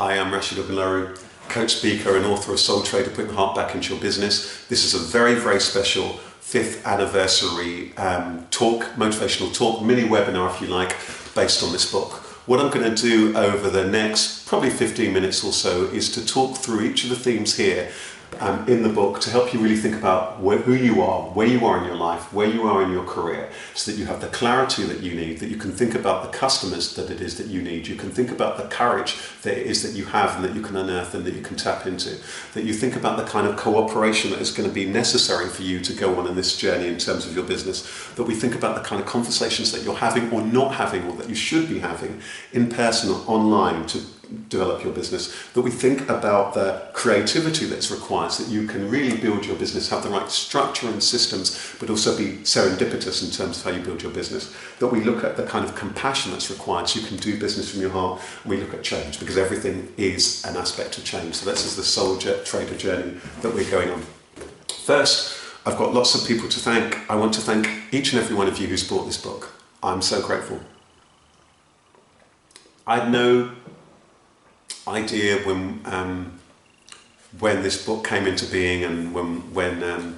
Hi, I'm Rasheed Ogunlaru, coach, speaker and author of Soul Trader, Putting Heart Back into Your Business. This is a very, very special 5th anniversary motivational talk, mini webinar if you like, based on this book. What I'm going to do over the next probably 15 minutes or so is to talk through each of the themes here in the book to help you really think about who you are, where you are in your life, where you are in your career, so that you have the clarity that you need, that you can think about the customers that it is that you need, you can think about the courage that it is that you have and that you can unearth and that you can tap into, that you think about the kind of cooperation that is going to be necessary for you to go on in this journey in terms of your business, that we think about the kind of conversations that you're having or not having or that you should be having in person or online to develop your business, that we think about the creativity that's required so that you can really build your business, have the right structure and systems, but also be serendipitous in terms of how you build your business, that we look at the kind of compassion that's required so you can do business from your heart, and we look at change, because everything is an aspect of change. So this is the Soul Trader journey that we're going on. First, I've got lots of people to thank. I want to thank each and every one of you who's bought this book. I'm so grateful. I had no idea when this book came into being and when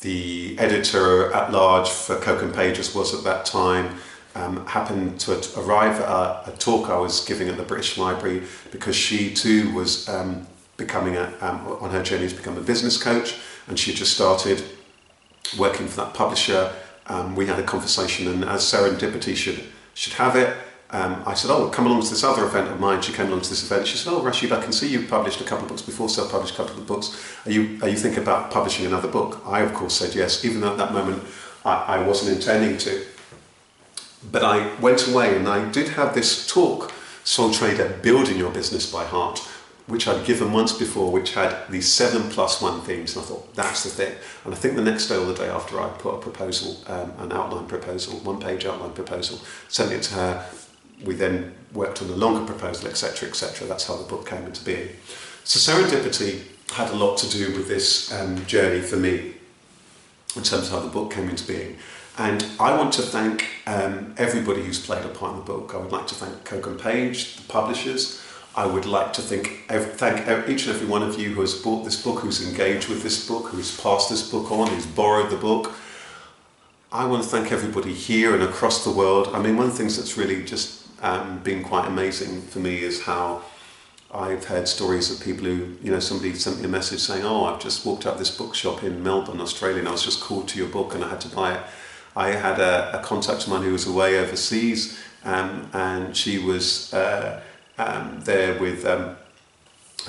the editor at large for Coke and Pages was at that time happened to arrive at a talk I was giving at the British Library, because she too was becoming on her journey to become a business coach, and she just started working for that publisher. We had a conversation, and as serendipity should have it, I said, oh, come along to this other event of mine. She came along to this event. She said, oh, Rasheed, I can see you've published a couple of books before, self-published a couple of books. Are you thinking about publishing another book? I, of course, said yes, even though at that moment I wasn't intending to. But I went away and I did have this talk, Soul Trader, Building Your Business by Heart, which I'd given once before, which had these 7+1 themes. And I thought, that's the thing. And I think the next day or the day after, I put a proposal, an outline proposal, one-page outline proposal, sent it to her. We then worked on a longer proposal, etc., etc. That's how the book came into being. So serendipity had a lot to do with this journey for me in terms of how the book came into being. And I want to thank everybody who's played a part in the book. I would like to thank Coke and Page, the publishers. I would like to thank each and every one of you who has bought this book, who's engaged with this book, who's passed this book on, who's borrowed the book. I want to thank everybody here and across the world. I mean, one of the things that's really just been quite amazing for me is how I've heard stories of people who, somebody sent me a message saying, oh, I've just walked out this bookshop in Melbourne, Australia, and I was just called to your book and I had to buy it. I had a contact of mine who was away overseas, and she was there with a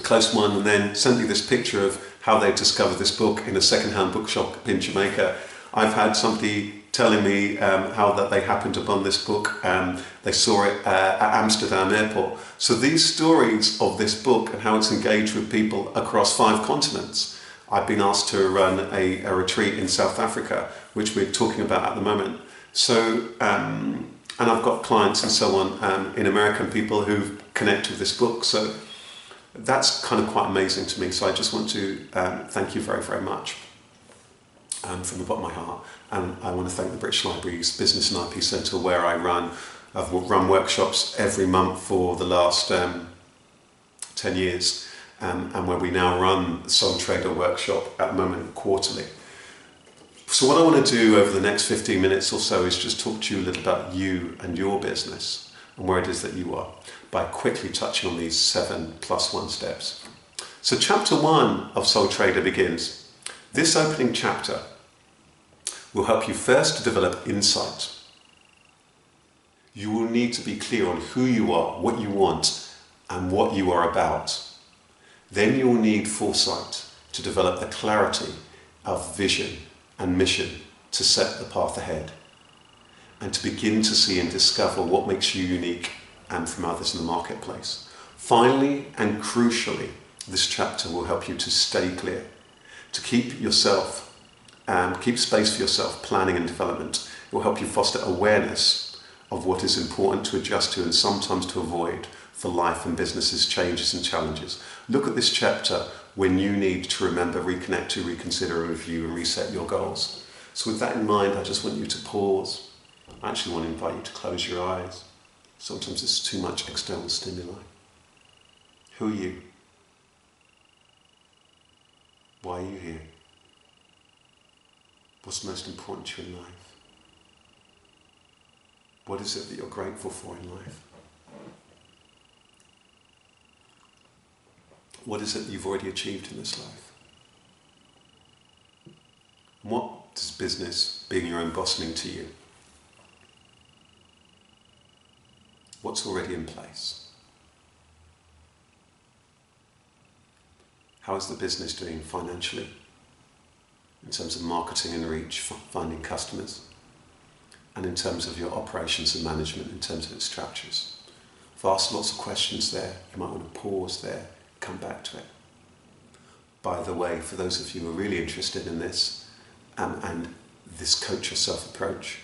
close one, and then sent me this picture of how they discovered this book in a second-hand bookshop in Jamaica. I've had somebody telling me how that they happened upon this book. They saw it at Amsterdam airport. So these stories of this book and how it's engaged with people across 5 continents. I've been asked to run a retreat in South Africa, which we're talking about at the moment. So, and I've got clients and so on in America, and people who've connected with this book. So that's kind of quite amazing to me. So I just want to thank you very, very much. From the bottom of my heart, and I want to thank the British Library's Business and IP Centre, where I've run workshops every month for the last 10 years, and where we now run the Soul Trader workshop at the moment quarterly. So what I want to do over the next 15 minutes or so is just talk to you a little about you and your business and where it is that you are, by quickly touching on these 7+1 steps. So chapter 1 of Soul Trader begins. This opening chapter will help you first to develop insight. You will need to be clear on who you are, what you want, and what you are about. Then you will need foresight to develop the clarity of vision and mission to set the path ahead, and to begin to see and discover what makes you unique and from others in the marketplace. Finally, and crucially, this chapter will help you to stay clear, to keep space for yourself, planning and development. It will help you foster awareness of what is important to adjust to and sometimes to avoid for life and businesses, changes and challenges. Look at this chapter when you need to remember, reconnect to, reconsider, review and reset your goals. So with that in mind, I just want you to pause. I actually want to invite you to close your eyes. Sometimes it's too much external stimuli. Who are you? Why are you here? What's most important to you in life? What is it that you're grateful for in life? What is it that you've already achieved in this life? And what does business, being your own boss, mean to you? What's already in place? How is the business doing financially? In terms of marketing and reach, finding customers, and in terms of your operations and management, in terms of its structures. I've asked lots of questions there. You might want to pause there, come back to it. By the way, for those of you who are really interested in this, and this Coach Yourself approach,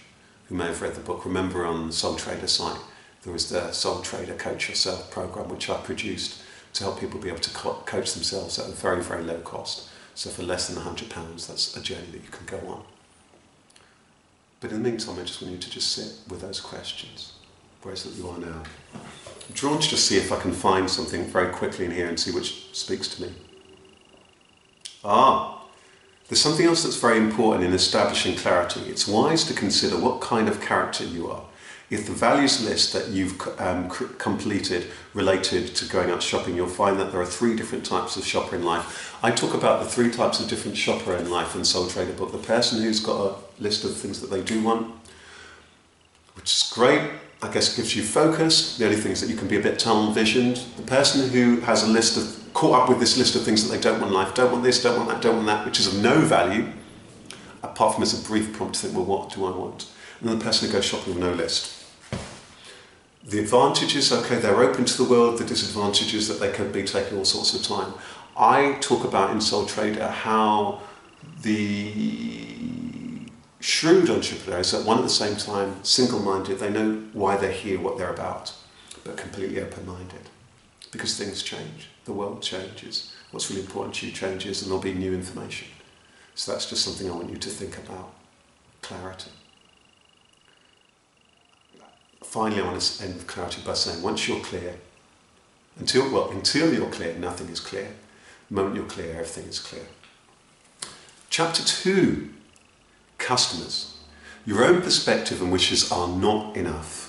who may have read the book, remember on the Soul Trader site, there was the Soul Trader Coach Yourself program, which I produced to help people be able to coach themselves at a very, very low cost. So for less than £100, that's a journey that you can go on. But in the meantime, I just want you to just sit with those questions. Where is it you are now? I'm drawn to just see if I can find something very quickly in here and see which speaks to me. There's something else that's very important in establishing clarity. It's wise to consider what kind of character you are. If the values list that you've completed related to going out shopping, you'll find that there are 3 different types of shopper in life. I talk about the 3 types of different shopper in life in Soul Trader book. The person who's got a list of things that they do want, which is great, I guess gives you focus. The only thing is that you can be a bit tunnel visioned. The person who has a list of, caught up with this list of things that they don't want in life, don't want this, don't want that, don't want that, which is of no value, apart from as a brief prompt to think, well, what do I want? And then the person who goes shopping with no list. The advantages, okay, they're open to the world. The disadvantages, that they could be taking all sorts of time. I talk about in Soul Trader how the shrewd entrepreneurs are at one at the same time single-minded. They know why they're here, what they're about, but completely open-minded. Because things change, the world changes. What's really important to you changes, and there'll be new information. So that's just something I want you to think about. Clarity. Finally, I want to end with clarity by saying, once you're clear, until you're clear, nothing is clear. The moment you're clear, everything is clear. Chapter 2, customers. Your own perspective and wishes are not enough.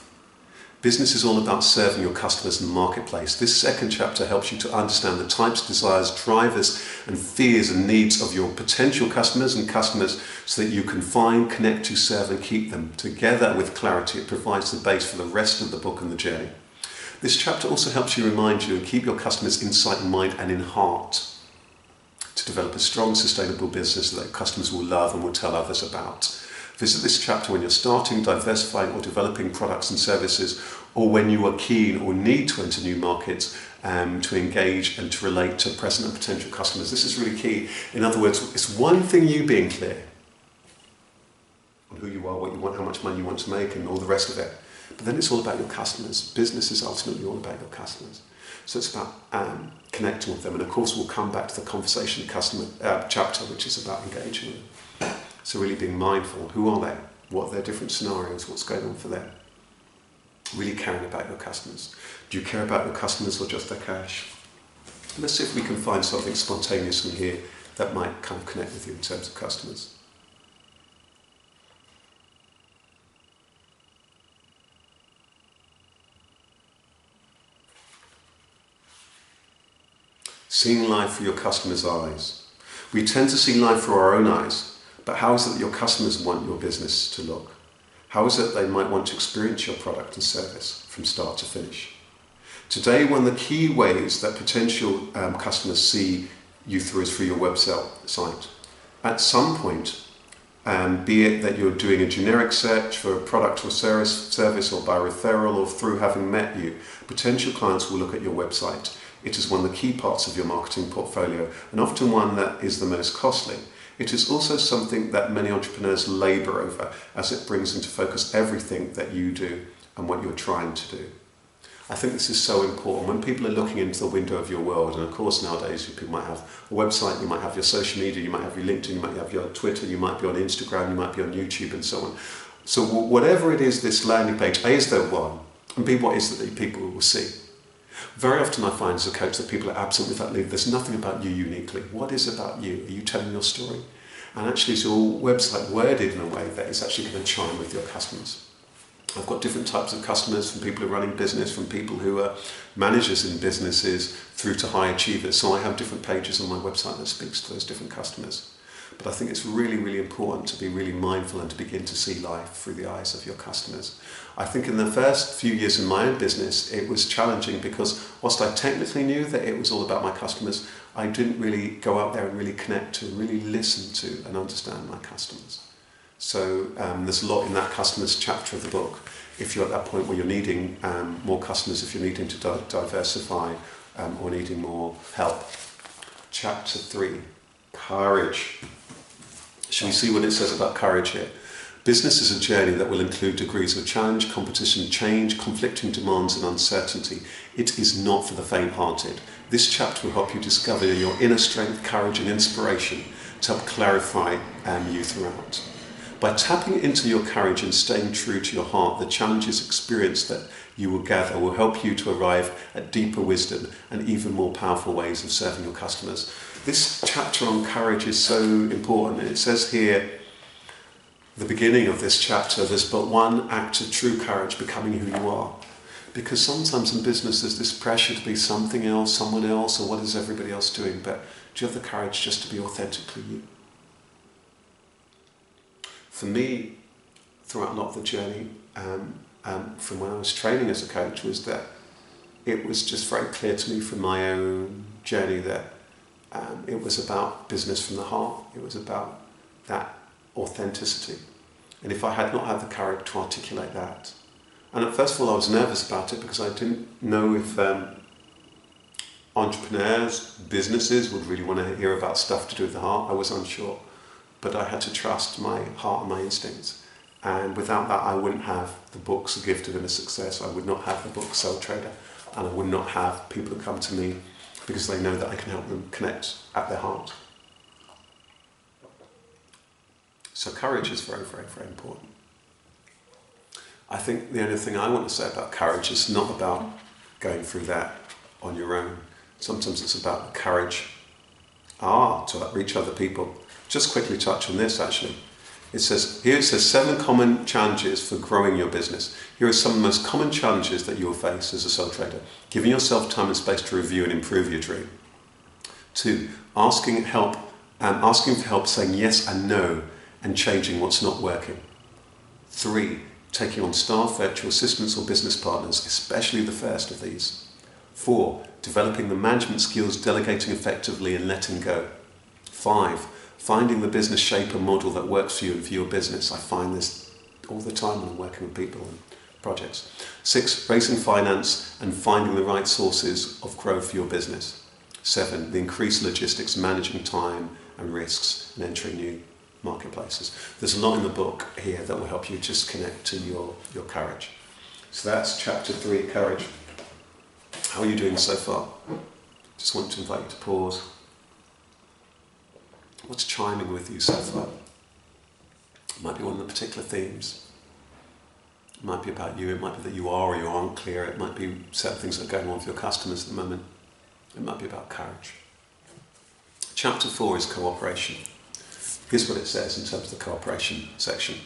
Business is all about serving your customers in the marketplace. This second chapter helps you to understand the types, desires, drivers, and fears and needs of your potential customers so that you can find, connect to, serve, and keep them. Together with clarity, it provides the base for the rest of the book and the journey. This chapter also helps you remind you and keep your customers' insight in mind and in heart to develop a strong, sustainable business that customers will love and will tell others about. Visit this chapter when you're starting, diversifying or developing products and services, or when you are keen or need to enter new markets to engage and to relate to present and potential customers. This is really key. In other words, it's one thing you being clear on who you are, what you want, how much money you want to make, and all the rest of it. But then it's all about your customers. Business is ultimately all about your customers. So it's about connecting with them. And of course, we'll come back to the conversation customer chapter, which is about engaging with them. So really being mindful, who are they? What are their different scenarios? What's going on for them? Really caring about your customers. Do you care about your customers or just their cash? Let's see if we can find something spontaneous in here that might kind of connect with you in terms of customers. Seeing life through your customers' eyes. We tend to see life through our own eyes. But how is it that your customers want your business to look? How is it they might want to experience your product and service from start to finish? Today, one of the key ways that potential customers see you through is through your website. At some point, be it that you're doing a generic search for a product or service or by referral or through having met you, potential clients will look at your website. It is one of the key parts of your marketing portfolio, and often one that is the most costly. It is also something that many entrepreneurs labour over, as it brings into focus everything that you do and what you're trying to do. I think this is so important. When people are looking into the window of your world, and of course nowadays people might have a website, you might have your social media, you might have your LinkedIn, you might have your Twitter, you might be on Instagram, you might be on YouTube and so on. So whatever it is, this landing page, A, is there one? And B, what is it that people will see? Very often I find as a coach that people are absent with that lead. There's nothing about you uniquely. What is about you? Are you telling your story? And actually is your website worded in a way that is actually going to chime with your customers? I've got different types of customers, from people who are running business, from people who are managers in businesses, through to high achievers. So I have different pages on my website that speaks to those different customers. But I think it's really, really important to be really mindful and to begin to see life through the eyes of your customers. I think in the first few years in my own business, it was challenging because whilst I technically knew that it was all about my customers, I didn't really go out there and really connect to, and really listen to and understand my customers. So there's a lot in that customers chapter of the book. If you're at that point where you're needing more customers, if you're needing to diversify or needing more help. Chapter 3, courage. Shall we see what it says about courage here? Business is a journey that will include degrees of challenge, competition, change, conflicting demands and uncertainty. It is not for the faint-hearted. This chapter will help you discover your inner strength, courage and inspiration to help clarify you throughout. By tapping into your courage and staying true to your heart, the challenges experience that you will gather will help you to arrive at deeper wisdom and even more powerful ways of serving your customers. This chapter on courage is so important. It says here, the beginning of this chapter, there's but one act of true courage, becoming who you are. Because sometimes in business there's this pressure to be something else, someone else, or what is everybody else doing? But do you have the courage just to be authentically you? For me, throughout a lot of the journey, from when I was training as a coach, was that it was just very clear to me from my own journey that it was about business from the heart. It was about that authenticity. And if I had not had the courage to articulate that, and first of all I was nervous about it because I didn't know if entrepreneurs, businesses would really want to hear about stuff to do with the heart. I was unsure. But I had to trust my heart and my instincts. And without that, I wouldn't have the books, A Gift of Inner Success. I would not have the book Soul Trader. And I would not have people who come to me because they know that I can help them connect at their heart. So courage is very, very, very important. I think the only thing I want to say about courage is not about going through that on your own. Sometimes it's about the courage to reach other people. Just quickly touch on this actually. It says 7 common challenges for growing your business. Here are some of the most common challenges that you'll face as a sole trader. Giving yourself time and space to review and improve your dream. 2, asking for help, saying yes and no, and changing what's not working. 3, taking on staff, virtual assistants or business partners, especially the first of these. 4, developing the management skills, delegating effectively and letting go. 5, finding the business shape and model that works for you and for your business. I find this all the time when I'm working with people and projects. 6, raising finance and finding the right sources of growth for your business. 7, the increased logistics, managing time and risks and entering new marketplaces. There's a lot in the book here that will help you just connect to your courage. So that's chapter 3, courage. How are you doing so far? Just want to invite you to pause. What's chiming with you so far? It might be one of the particular themes. It might be about you, it might be that you are or you aren't clear, it might be certain things that are going on with your customers at the moment. It might be about courage. Chapter 4 is cooperation. Here's what it says in terms of the cooperation section.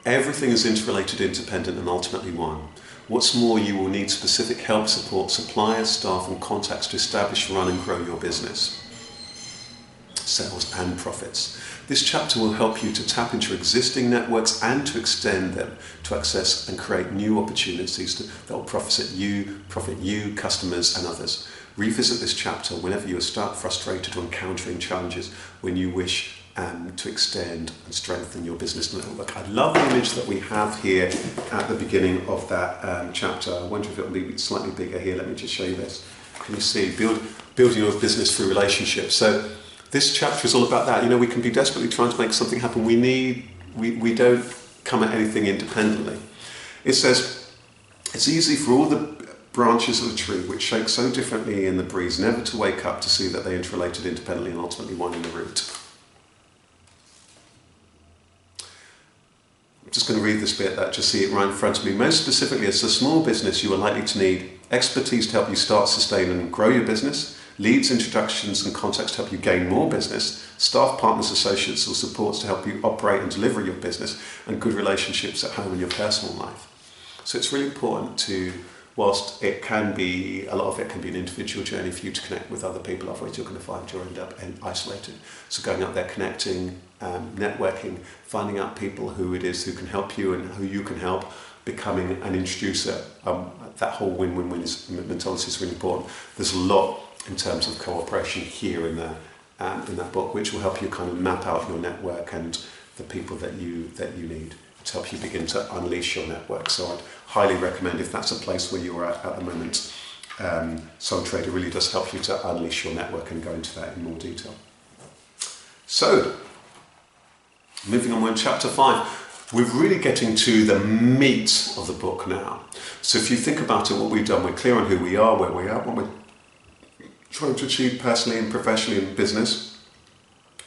Everything is interrelated, independent and ultimately one. What's more, you will need specific help, support, suppliers, staff and contacts to establish, run and grow your business. Sales and profits. This chapter will help you to tap into existing networks and to extend them to access and create new opportunities that will profit you, customers and others. Revisit this chapter whenever you are stuck, frustrated or encountering challenges when you wish to extend and strengthen your business network. I love the image that we have here at the beginning of that chapter. I wonder if it will be slightly bigger here. Let me just show you this. Can you see? Building your business through relationships. So this chapter is all about that. You know, we can be desperately trying to make something happen. We don't come at anything independently. It says, it's easy for all the branches of a tree which shake so differently in the breeze never to wake up to see that they interrelated independently and ultimately one in the root. I'm just going to read this bit, just see it right in front of me. Most specifically, as a small business, you are likely to need expertise to help you start, sustain and grow your business, leads, introductions and contacts to help you gain more business, staff, partners, associates or supports to help you operate and deliver your business, and good relationships at home and your personal life. So it's really important to, whilst it can be, a lot of it can be an individual journey for you to connect with other people, otherwise you're going to find you'll end up isolated. So going out there, connecting, networking, finding out people who it is who can help you and who you can help, becoming an introducer, that whole win-win-win mentality is really important. There's a lot in terms of cooperation here in that book, which will help you kind of map out your network and the people that you need to help you begin to unleash your network. So I'd highly recommend, if that's a place where you're at the moment, Soul Trader really does help you to unleash your network and go into that in more detail. So, moving on, we're in chapter 5. We're really getting to the meat of the book now. So if you think about it, what we've done, we're clear on who we are, where we are, what we're trying to achieve personally and professionally in business.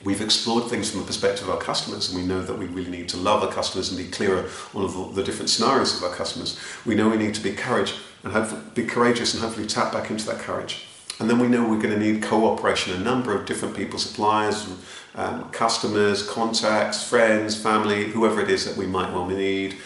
We've explored things from the perspective of our customers, and we know that we really need to love our customers and be clearer on all of the different scenarios of our customers. We know we need to be courageous and hopefully tap back into that courage. And then we know we're going to need cooperation, a number of different people, suppliers, customers, contacts, friends, family, whoever it is that we might well need,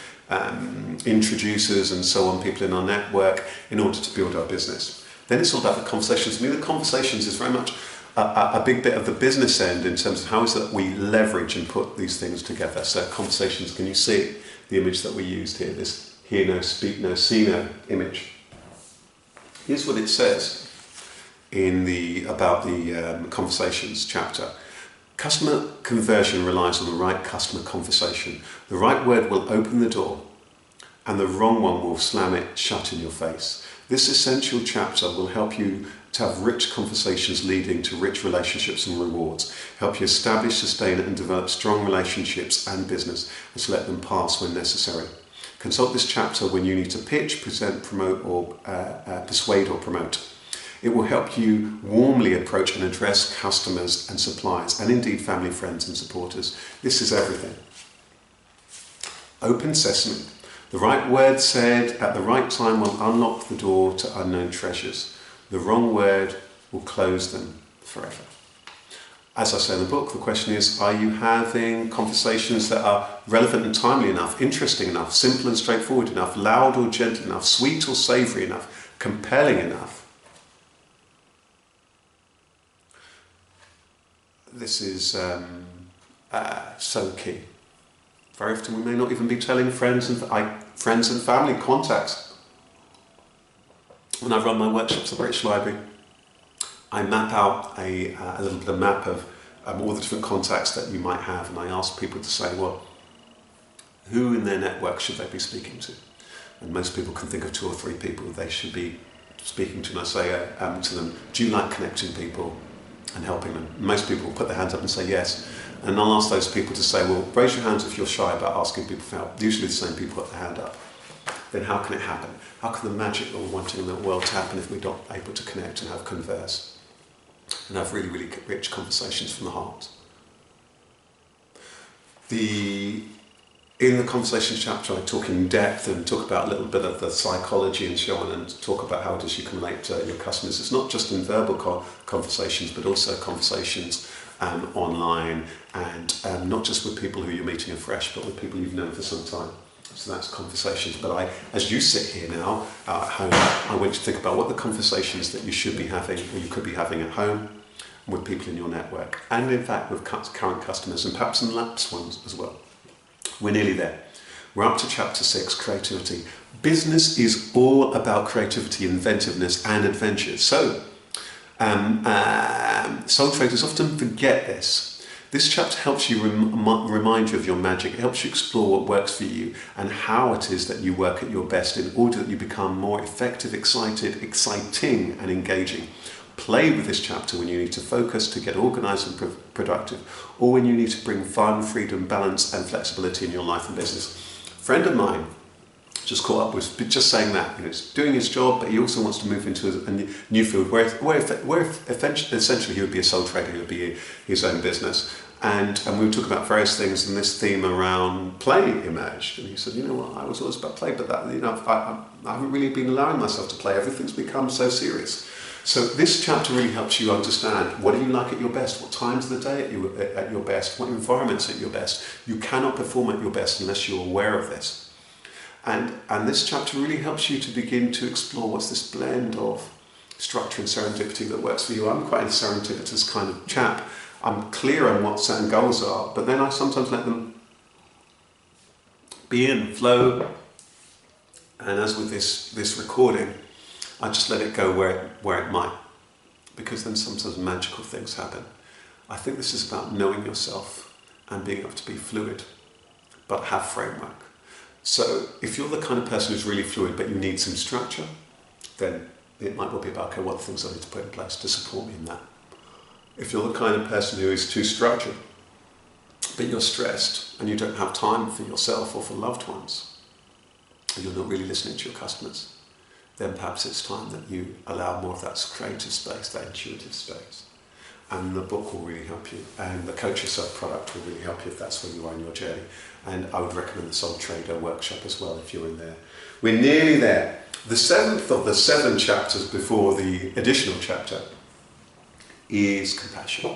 introducers and so on, people in our network, in order to build our business. Then it's all about the conversations. I mean, the conversations is very much a big bit of the business end in terms of how is that we leverage and put these things together. So conversations, can you see the image that we used here, this hear no, speak no, see no image? Here's what it says about the conversations chapter. Customer conversion relies on the right customer conversation. The right word will open the door and the wrong one will slam it shut in your face. This essential chapter will help you to have rich conversations leading to rich relationships and rewards, help you establish, sustain and develop strong relationships and business, and to let them pass when necessary. Consult this chapter when you need to pitch, present, promote or persuade or promote. It will help you warmly approach and address customers and suppliers, and indeed family, friends and supporters. This is everything. Open sesame. The right word said at the right time will unlock the door to unknown treasures. The wrong word will close them forever. As I say in the book, the question is, are you having conversations that are relevant and timely enough, interesting enough, simple and straightforward enough, loud or gentle enough, sweet or savoury enough, compelling enough? This is so key. Very often we may not even be telling friends and family, contacts. When I run my workshops at the British Library, I map out a little bit of map of all the different contacts that you might have, and I ask people to say, well, who in their network should they be speaking to? And most people can think of 2 or 3 people they should be speaking to, and I say to them, do you like connecting people and helping them? Most people will put their hands up and say yes, and I'll ask those people to say, well, raise your hands if you're shy about asking people for help. Usually the same people put their hand up. Then how can it happen? How can the magic that we're wanting in the world happen if we're not able to connect and have converse and have really, really rich conversations from the heart? In the conversations chapter, I talk in depth and talk about a little bit of the psychology and so on, and talk about how it is you can relate to your customers. It's not just in verbal conversations, but also conversations online, and not just with people who you're meeting afresh, but with people you've known for some time. So that's conversations. But as you sit here now at home, I want you to think about what the conversations that you should be having, or you could be having at home, with people in your network, and in fact with current customers, and perhaps some lapsed ones as well. We're nearly there. We're up to chapter 6, creativity. Business is all about creativity, inventiveness and adventure. So, soul traders often forget this. This chapter helps you remind you of your magic. It helps you explore what works for you and how it is that you work at your best in order that you become more effective, exciting and engaging. Play with this chapter when you need to focus to get organised and productive, or when you need to bring fun, freedom, balance and flexibility in your life and business. A friend of mine just caught up with just saying that. He's doing his job, but he also wants to move into a new field where essentially he would be a sole trader, he would be his own business. And we were talking about various things, and this theme around play emerged. And he said, you know what, I was always about play, but that, I haven't really been allowing myself to play. Everything's become so serious. So this chapter really helps you understand, what do you like at your best? What times of the day at your best? What environments at your best? You cannot perform at your best unless you're aware of this. And this chapter really helps you to begin to explore what's this blend of structure and serendipity that works for you. I'm quite a serendipitous kind of chap. I'm clear on what certain goals are, but then I sometimes let them be in, flow. And as with this recording, I just let it go where it might, because then sometimes magical things happen. I think this is about knowing yourself and being able to be fluid, but have framework. So if you're the kind of person who's really fluid, but you need some structure, then it might well be about, okay, what things I need to put in place to support me in that. If you're the kind of person who is too structured, but you're stressed and you don't have time for yourself or for loved ones, and you're not really listening to your customers, then perhaps it's time that you allow more of that creative space, that intuitive space. And the book will really help you, and the Coach Yourself product will really help you if that's where you are in your journey. And I would recommend the Soul Trader workshop as well if you're in there. We're nearly there. The 7th of the 7 chapters before the additional chapter is compassion.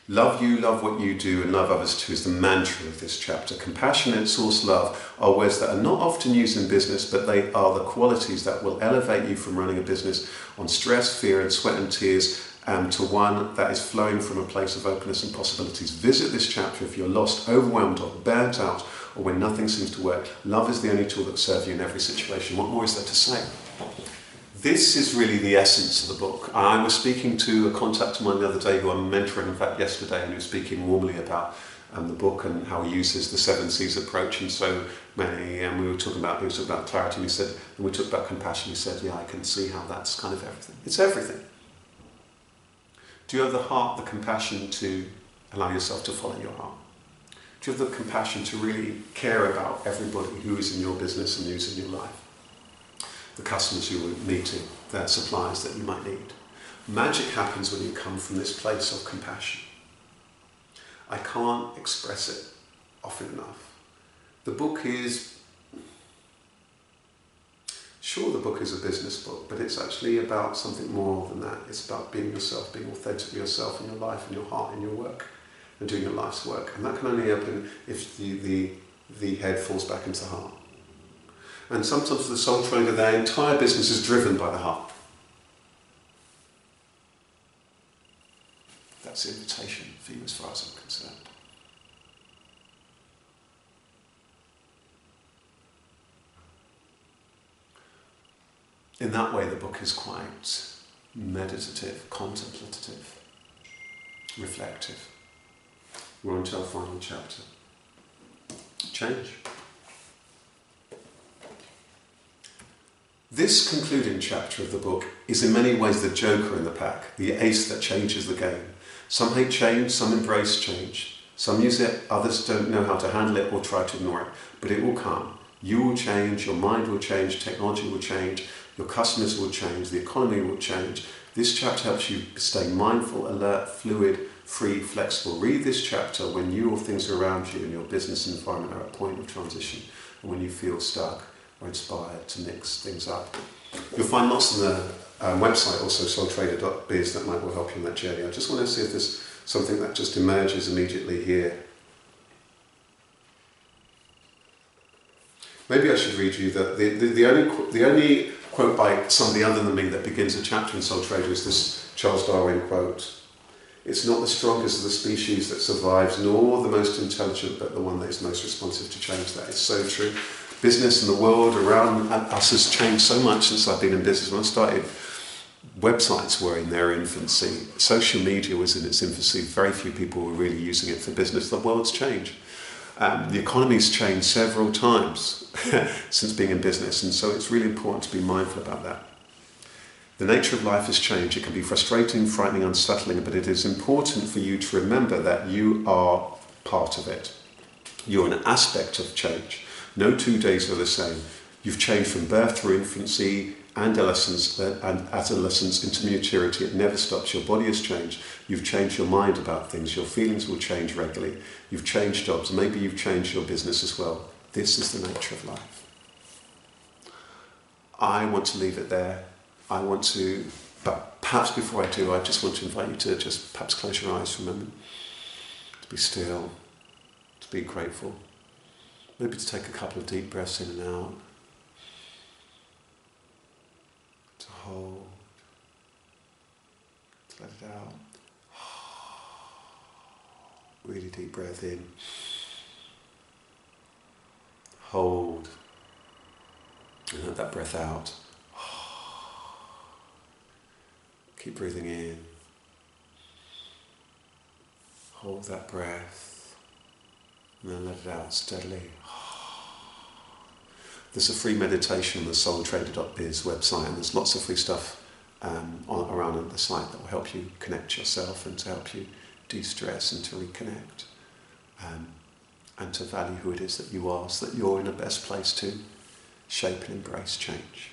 Love you, love what you do, and love others too is the mantra of this chapter. Compassionate source love are words that are not often used in business, but they are the qualities that will elevate you from running a business on stress, fear, and sweat and tears to one that is flowing from a place of openness and possibilities. Visit this chapter if you're lost, overwhelmed, or burnt out, or when nothing seems to work. Love is the only tool that will serve you in every situation. What more is there to say? This is really the essence of the book. I was speaking to a contact of mine the other day who I'm mentoring, in fact, yesterday, and he was speaking warmly about the book and how he uses the 7 C's approach and so many. And he was talking about clarity, and he said, and we talked about compassion. He said, yeah, I can see how that's kind of everything. It's everything. Do you have the heart, the compassion to allow yourself to follow your heart? Do you have the compassion to really care about everybody who is in your business and who's in your life? The customers you are meeting, the suppliers that you might need. Magic happens when you come from this place of compassion. I can't express it often enough. The book is, sure, the book is a business book, but it's actually about something more than that. It's about being yourself, being authentically yourself in your life, in your heart, in your work, and doing your life's work. And that can only happen if the head falls back into the heart. And sometimes the Soul Trader, their entire business is driven by the heart. That's the invitation for you as far as I'm concerned. In that way, the book is quite meditative, contemplative, reflective. We're on to our final chapter. Change. This concluding chapter of the book is in many ways the joker in the pack, the ace that changes the game. Some hate change, some embrace change. Some use it, others don't know how to handle it or try to ignore it. But it will come. You will change, your mind will change, technology will change, your customers will change, the economy will change. This chapter helps you stay mindful, alert, fluid, free, flexible. Read this chapter when you or things around you in your business environment are at a point of transition, and when you feel stuck or inspired to mix things up. You'll find lots on the website, also soultrader.biz, that might well help you on that journey. I just want to see if there's something that just emerges immediately here. Maybe I should read you that the only quote by somebody other than me that begins a chapter in Soul Trader is this Charles Darwin quote. It's not the strongest of the species that survives, nor the most intelligent, but the one that is most responsive to change. That is so true. Business and the world around us has changed so much since I've been in business. When I started, websites were in their infancy. Social media was in its infancy. Very few people were really using it for business. The world's changed. The economy's changed several times since being in business, and so it's really important to be mindful about that. The nature of life has changed. It can be frustrating, frightening, unsettling, but it is important for you to remember that you are part of it. You're an aspect of change. No 2 days are the same. You've changed from birth through infancy and adolescence into maturity. It never stops. Your body has changed. You've changed your mind about things. Your feelings will change regularly. You've changed jobs. Maybe you've changed your business as well. This is the nature of life. I want to leave it there. But perhaps before I do, I just want to invite you to just perhaps close your eyes for a moment. To be still, to be grateful. Maybe to take a couple of deep breaths in and out. To hold. To let it out. Really deep breath in. Hold. And let that breath out. Keep breathing in. Hold that breath. And then let it out steadily. There's a free meditation on the soultrader.biz website, and there's lots of free stuff around on the site that will help you connect yourself and to help you de-stress and to reconnect and to value who it is that you are, so that you're in the best place to shape and embrace change.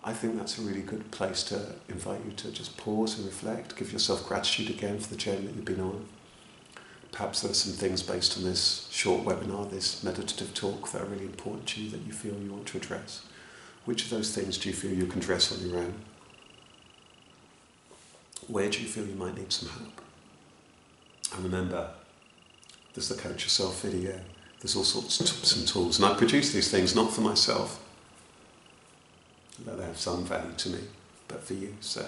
I think that's a really good place to invite you to just pause and reflect, give yourself gratitude again for the journey that you've been on. Perhaps there are some things based on this short webinar, this meditative talk, that are really important to you, that you feel you want to address. Which of those things do you feel you can address on your own? Where do you feel you might need some help? And remember, there's the Coach Yourself video. There's all sorts of tips and tools. And I produce these things not for myself, though they have some value to me, but for you. So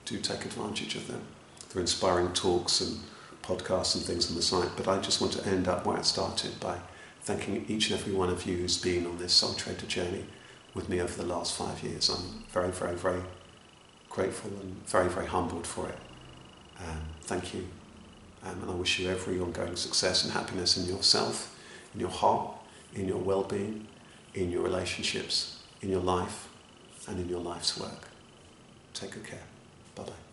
do take advantage of them. They're inspiring talks and podcasts and things on the site. But I just want to end up where I started, by thanking each and every one of you who's been on this Soul Trader journey with me over the last 5 years. I'm very, very, very grateful and very, very humbled for it. Thank you. And I wish you every ongoing success and happiness in yourself, in your heart, in your well-being, in your relationships, in your life, and in your life's work. Take good care. Bye-bye.